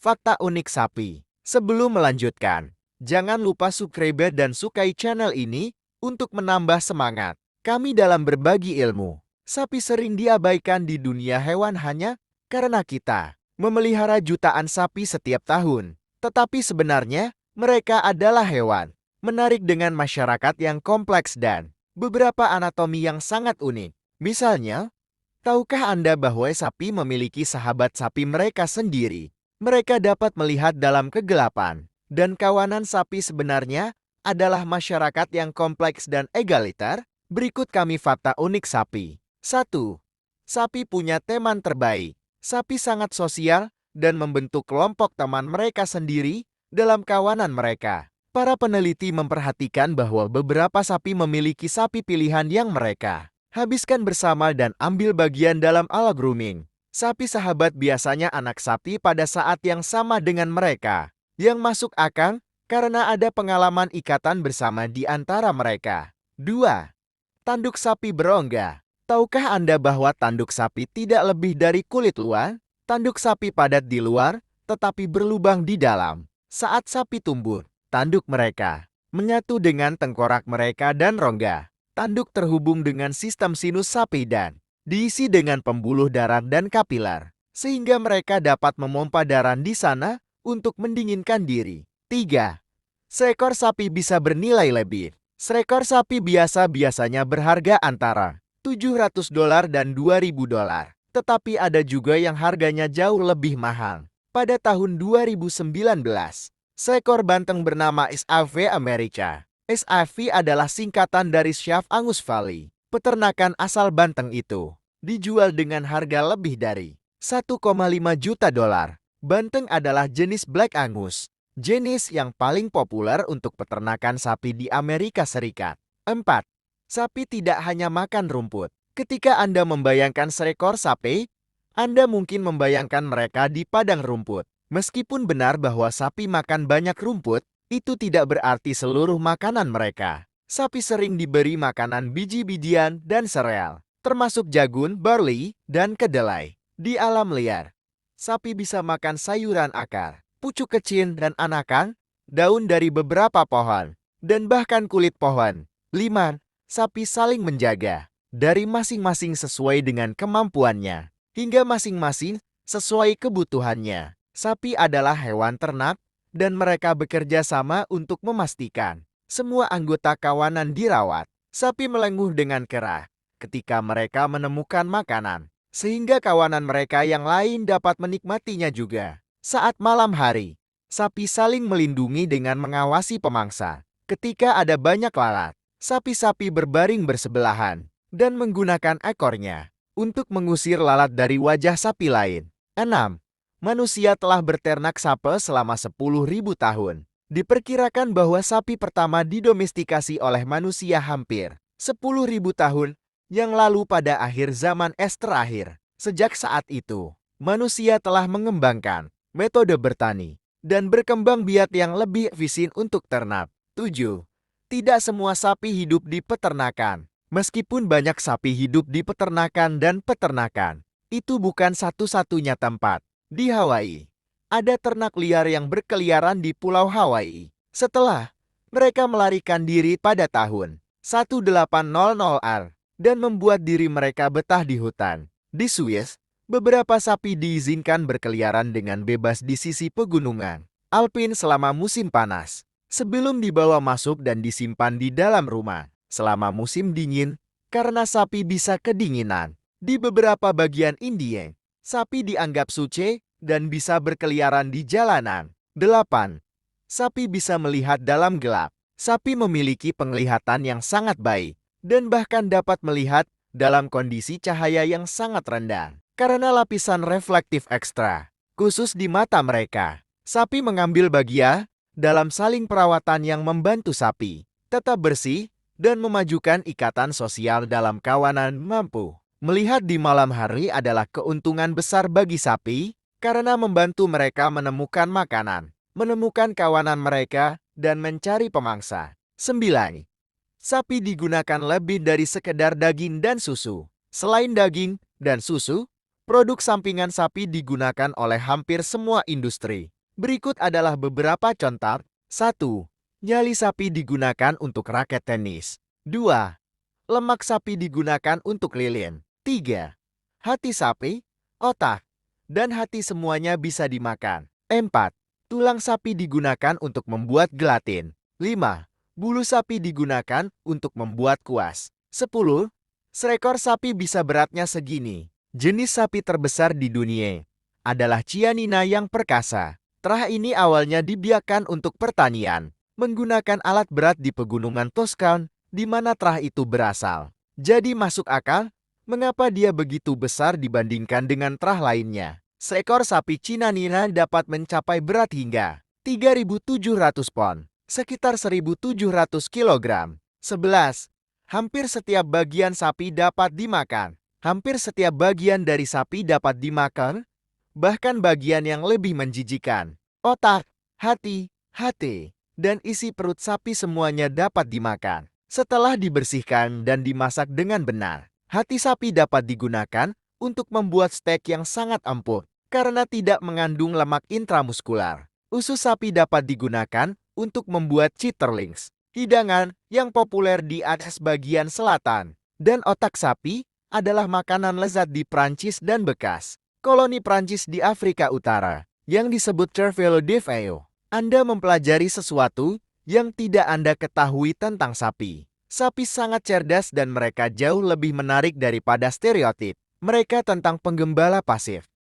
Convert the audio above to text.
Fakta unik sapi. Sebelum melanjutkan, jangan lupa subscribe dan sukai channel ini untuk menambah semangat kami dalam berbagi ilmu. Sapi sering diabaikan di dunia hewan hanya karena kita memelihara jutaan sapi setiap tahun. Tetapi sebenarnya, mereka adalah hewan menarik dengan masyarakat yang kompleks dan beberapa anatomi yang sangat unik. Misalnya, tahukah Anda bahwa sapi memiliki sahabat sapi mereka sendiri? Mereka dapat melihat dalam kegelapan, dan kawanan sapi sebenarnya adalah masyarakat yang kompleks dan egaliter. Berikut kami fakta unik sapi. 1. Sapi punya teman terbaik. Sapi sangat sosial dan membentuk kelompok teman mereka sendiri dalam kawanan mereka. Para peneliti memperhatikan bahwa beberapa sapi memiliki sapi pilihan yang mereka habiskan bersama dan ambil bagian dalam alat grooming. Sapi sahabat biasanya anak sapi pada saat yang sama dengan mereka, yang masuk akal karena ada pengalaman ikatan bersama di antara mereka. 2. Tanduk sapi berongga. Tahukah Anda bahwa tanduk sapi tidak lebih dari kulit luar? Tanduk sapi padat di luar, tetapi berlubang di dalam. Saat sapi tumbuh, tanduk mereka menyatu dengan tengkorak mereka dan rongga. Tanduk terhubung dengan sistem sinus sapi dan diisi dengan pembuluh darah dan kapiler, sehingga mereka dapat memompa darah di sana untuk mendinginkan diri. 3. Seekor sapi bisa bernilai lebih. Seekor sapi biasanya berharga antara $700 dan $2.000. Tetapi ada juga yang harganya jauh lebih mahal. Pada tahun 2019, seekor banteng bernama SAV America. SAV adalah singkatan dari Shaft Angus Valley. Peternakan asal Banteng itu dijual dengan harga lebih dari $1,5 juta. Banteng adalah jenis Black Angus, jenis yang paling populer untuk peternakan sapi di Amerika Serikat. 4. Sapi tidak hanya makan rumput. Ketika Anda membayangkan seekor sapi, Anda mungkin membayangkan mereka di padang rumput. Meskipun benar bahwa sapi makan banyak rumput, itu tidak berarti seluruh makanan mereka. Sapi sering diberi makanan biji-bijian dan sereal, termasuk jagung, barley, dan kedelai. Di alam liar, sapi bisa makan sayuran akar, pucuk kecil dan anakan, daun dari beberapa pohon, dan bahkan kulit pohon. 5. Sapi saling menjaga dari masing-masing sesuai dengan kemampuannya, hingga masing-masing sesuai kebutuhannya. Sapi adalah hewan ternak, dan mereka bekerja sama untuk memastikan semua anggota kawanan dirawat. Sapi melenguh dengan kerah ketika mereka menemukan makanan, sehingga kawanan mereka yang lain dapat menikmatinya juga. Saat malam hari, sapi saling melindungi dengan mengawasi pemangsa. Ketika ada banyak lalat, sapi-sapi berbaring bersebelahan dan menggunakan ekornya untuk mengusir lalat dari wajah sapi lain. 6. Manusia telah berternak sapi selama 10.000 tahun. Diperkirakan bahwa sapi pertama didomestikasi oleh manusia hampir 10.000 tahun yang lalu pada akhir zaman es terakhir. Sejak saat itu, manusia telah mengembangkan metode bertani dan berkembang biak yang lebih efisien untuk ternak. 7. Tidak semua sapi hidup di peternakan. Meskipun banyak sapi hidup di peternakan dan peternakan, itu bukan satu-satunya tempat. Di Hawaii, ada ternak liar yang berkeliaran di Pulau Hawaii. Setelah mereka melarikan diri pada tahun 1800-an dan membuat diri mereka betah di hutan. Di Swiss, beberapa sapi diizinkan berkeliaran dengan bebas di sisi pegunungan Alpin selama musim panas, sebelum dibawa masuk dan disimpan di dalam rumah selama musim dingin karena sapi bisa kedinginan. Di beberapa bagian India, sapi dianggap suci dan bisa berkeliaran di jalanan. 8. Sapi bisa melihat dalam gelap. Sapi memiliki penglihatan yang sangat baik dan bahkan dapat melihat dalam kondisi cahaya yang sangat rendah karena lapisan reflektif ekstra khusus di mata mereka. Sapi mengambil bagian dalam saling perawatan yang membantu sapi tetap bersih dan memajukan ikatan sosial dalam kawanan. Mampu melihat di malam hari adalah keuntungan besar bagi sapi karena membantu mereka menemukan makanan, menemukan kawanan mereka, dan mencari pemangsa. 9. Sapi digunakan lebih dari sekedar daging dan susu. Selain daging dan susu, Produk sampingan sapi digunakan oleh hampir semua industri. Berikut adalah beberapa contoh. 1. Nyali sapi digunakan untuk raket tenis. 2. Lemak sapi digunakan untuk lilin. 3. Hati sapi, otak, dan hati semuanya bisa dimakan. 4. Tulang sapi digunakan untuk membuat gelatin. 5. Bulu sapi digunakan untuk membuat kuas. 10. Seekor sapi bisa beratnya segini. Jenis sapi terbesar di dunia adalah Chianina yang perkasa. Terah ini awalnya dibiarkan untuk pertanian, menggunakan alat berat di pegunungan Toscan, di mana terah itu berasal. Jadi masuk akal, mengapa dia begitu besar dibandingkan dengan terah lainnya. Seekor sapi Chianina dapat mencapai berat hingga 3.700 pon, sekitar 1.700 kg. 11. Hampir setiap bagian sapi dapat dimakan. Hampir setiap bagian dari sapi dapat dimakan, bahkan bagian yang lebih menjijikan. Otak, hati, dan isi perut sapi semuanya dapat dimakan. Setelah dibersihkan dan dimasak dengan benar, hati sapi dapat digunakan untuk membuat steak yang sangat empuk karena tidak mengandung lemak intramuskular. Usus sapi dapat digunakan untuk membuat chitterlings, hidangan yang populer di atas bagian selatan. Dan otak sapi adalah makanan lezat di Prancis dan bekas koloni Prancis di Afrika Utara, yang disebut Cervelo de Feo. Anda mempelajari sesuatu yang tidak Anda ketahui tentang sapi. Sapi sangat cerdas dan mereka jauh lebih menarik daripada stereotip mereka tentang penggembala pasif.